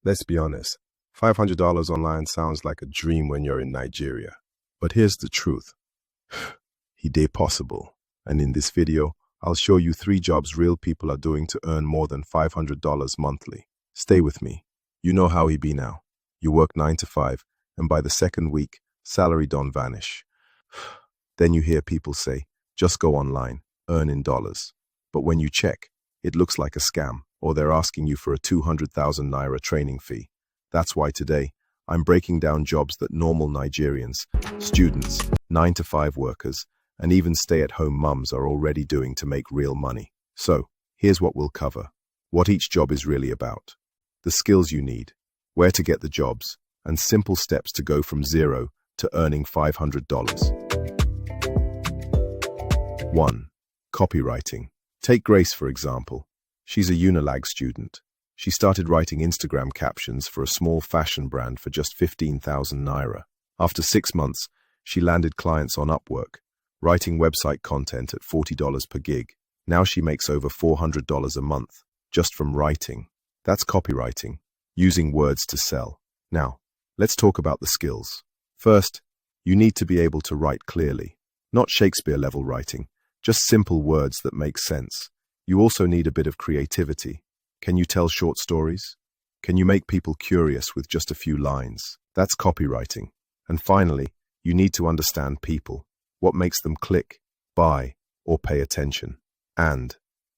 Let's be honest, $500 online sounds like a dream when you're in Nigeria. But here's the truth. It possible. And in this video, I'll show you 3 jobs real people are doing to earn more than $500 monthly. Stay with me. You know how he be now. You work 9 to 5, and by the second week, salary don't vanish. Then you hear people say, just go online, earn in dollars. But when you check, it looks like a scam, or they're asking you for a 200,000 naira training fee. That's why today, I'm breaking down jobs that normal Nigerians, students, 9 to 5 workers, and even stay-at-home mums are already doing to make real money. So, here's what we'll cover. What each job is really about. The skills you need, where to get the jobs, and simple steps to go from zero to earning $500. 1. Copywriting. Take Grace, for example. She's a Unilag student. She started writing Instagram captions for a small fashion brand for just 15,000 naira. After 6 months, she landed clients on Upwork, writing website content at $40 per gig. Now she makes over $400 a month, just from writing. That's copywriting, using words to sell. Now, let's talk about the skills. First, you need to be able to write clearly. Not Shakespeare-level writing, just simple words that make sense. You also need a bit of creativity. Can you tell short stories? Can you make people curious with just a few lines? That's copywriting. And finally, you need to understand people. What makes them click, buy, or pay attention. And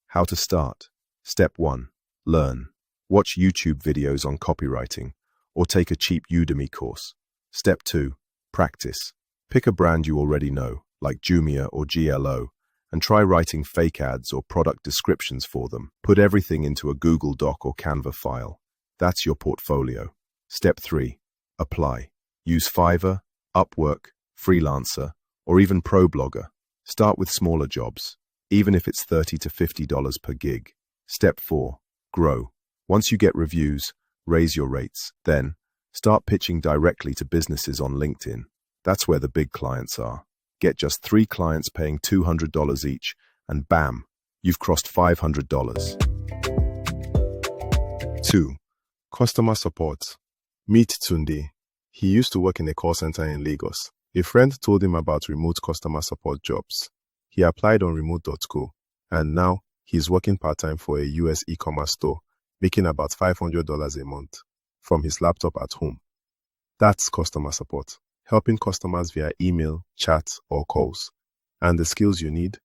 how to start. Step 1. Learn. Watch YouTube videos on copywriting, or take a cheap Udemy course. Step 2. Practice. Pick a brand you already know, like Jumia or GLO, and try writing fake ads or product descriptions for them. Put everything into a Google Doc or Canva file. That's your portfolio. Step 3. Apply. Use Fiverr, Upwork, Freelancer, or even ProBlogger. Start with smaller jobs, even if it's $30 to $50 per gig. Step 4. Grow. Once you get reviews, raise your rates. Then, start pitching directly to businesses on LinkedIn. That's where the big clients are. Get just 3 clients paying $200 each, and bam, you've crossed $500. 2. Customer support. Meet Tunde. He used to work in a call center in Lagos. A friend told him about remote customer support jobs. He applied on remote.co, and now he's working part-time for a US e-commerce store, making about $500 a month from his laptop at home. That's customer support, helping customers via email, chat, or calls. And the skills you need?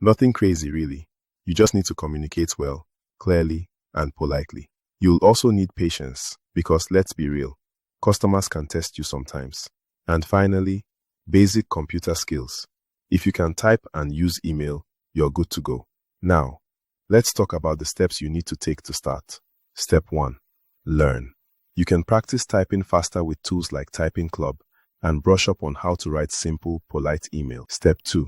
Nothing crazy, really. You just need to communicate well, clearly, and politely. You'll also need patience, because let's be real, customers can test you sometimes. And finally, basic computer skills. If you can type and use email, you're good to go. Now, let's talk about the steps you need to take to start. Step 1. Learn. You can practice typing faster with tools like Typing Club and brush up on how to write simple, polite email. Step 2.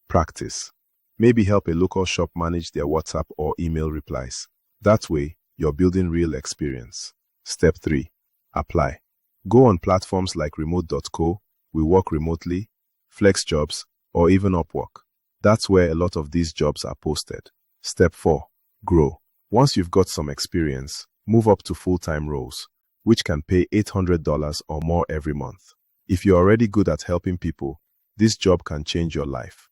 Practice. Maybe help a local shop manage their WhatsApp or email replies. That way, you're building real experience. Step 3. Apply. Go on platforms like remote.co, We Work Remotely, FlexJobs, or even Upwork. That's where a lot of these jobs are posted. Step 4. Grow. Once you've got some experience, move up to full-time roles, which can pay $800 or more every month. If you're already good at helping people, this job can change your life.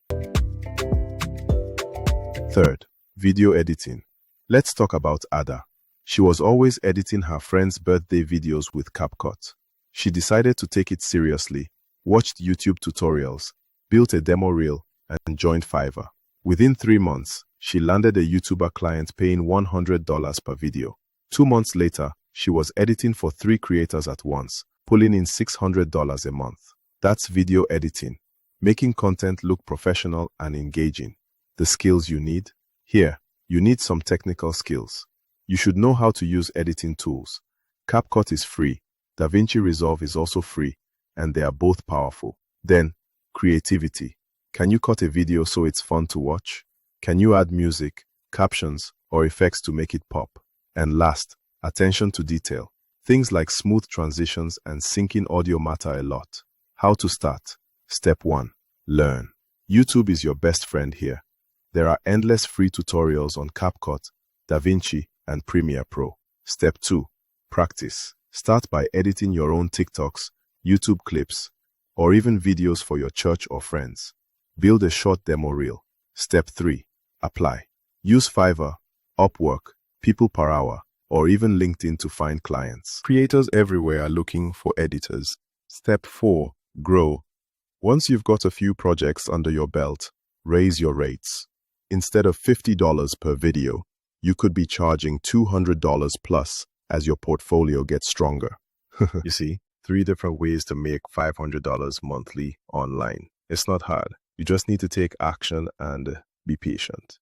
3rd, video editing. Let's talk about Ada. She was always editing her friends' birthday videos with CapCut. She decided to take it seriously, watched YouTube tutorials, built a demo reel, and joined Fiverr. Within 3 months, she landed a YouTuber client paying $100 per video. 2 months later, she was editing for 3 creators at once, pulling in $600 a month. That's video editing, making content look professional and engaging. The skills you need? Here, you need some technical skills. You should know how to use editing tools. CapCut is free, DaVinci Resolve is also free, and they are both powerful. Then, creativity. Can you cut a video so it's fun to watch? Can you add music, captions, or effects to make it pop? And last, attention to detail. Things like smooth transitions and syncing audio matter a lot. How to start? Step 1. Learn. YouTube is your best friend here. There are endless free tutorials on CapCut, DaVinci, and Premiere Pro. Step 2. Practice. Start by editing your own TikToks, YouTube clips, or even videos for your church or friends. Build a short demo reel. Step 3. Apply. Use Fiverr, Upwork, People Per Hour, or even LinkedIn to find clients. Creators everywhere are looking for editors. Step 4. Grow. Once you've got a few projects under your belt, raise your rates. Instead of $50 per video, you could be charging $200 plus as your portfolio gets stronger. You see, 3 different ways to make $500 monthly online. It's not hard. You just need to take action and be patient.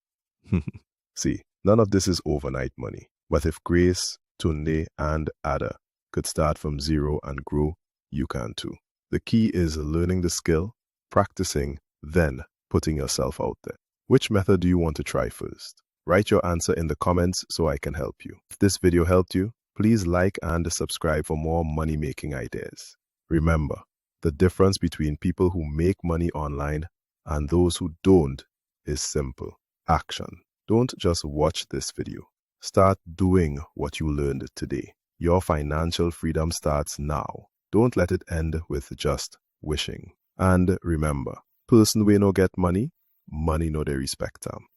See, none of this is overnight money. But if Grace, Tunde, and Ada could start from zero and grow, you can too. The key is learning the skill, practicing, then putting yourself out there. Which method do you want to try first? Write your answer in the comments so I can help you. If this video helped you, please like and subscribe for more money-making ideas. Remember, the difference between people who make money online and those who don't is simple. Action. Don't just watch this video. Start doing what you learned today. Your financial freedom starts now. Don't let it end with just wishing. And remember, person wey no get money, money no dey respect am.